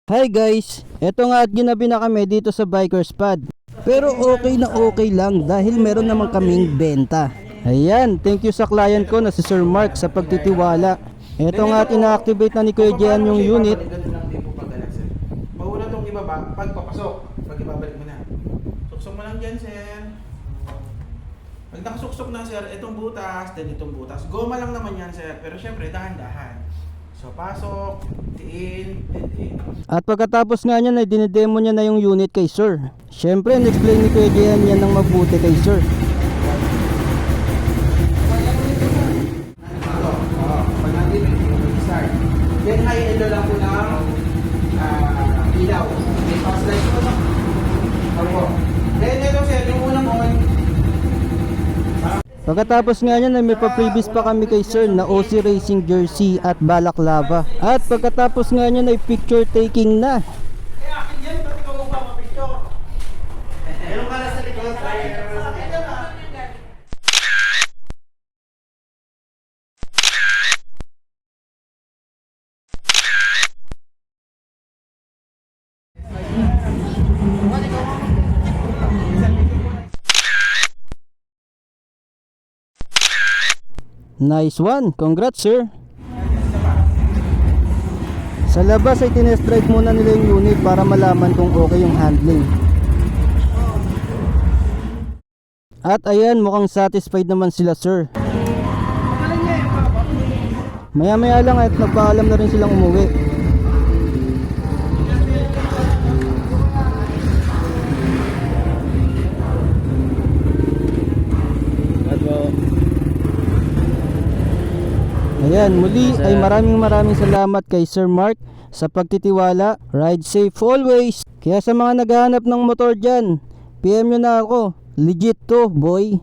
Hi guys, eto nga at ginabi na kami dito sa Bikers Pad. Pero okay na okay lang dahil meron naman kaming benta. Ayan, thank you sa client ko na si Sir Mark sa pagtitiwala. Eto nga at ina-activate na ni Kuya Gian yung unit. Mauna tong ibaba, pagpapasok, pag ibabalik mo na. Suksok mo lang dyan, sir. Pag nakasuksok na, sir, itong butas, then itong butas. Goma lang naman yan, sir, pero syempre, dahan-dahan. So, pasok, tiin, tiin. At pagkatapos nga niya ay dinidemo niya na yung unit kay Sir. Siyempre, in-explain ni Kuya Gian yan ng mabuti kay Sir. Pag nandito, start. Then, high-end lang po ng ilaw. May fast light po, no? Opo. Then, ito, sir, yung unang on. Pagkatapos nga niya ay may pa-previous pa kami kay Sir na OC Racing jersey at balaclava. At pagkatapos nga niya ay picture taking na. Akin yan, ba't ikaw magpapapicture? Meron ka na sa likod. Nice one, congrats Sir. Sa labas ay tinest drive muna nila yung unit para malaman kung okay yung handling. At ayan, mukhang satisfied naman sila Sir. Maya maya lang at nagpaalam na rin silang umuwi. Ayan, muli ay maraming salamat kay Sir Mark sa pagtitiwala. Ride safe always. Kaya sa mga naghahanap ng motor dyan, PM nyo na ako. Legit to, boy.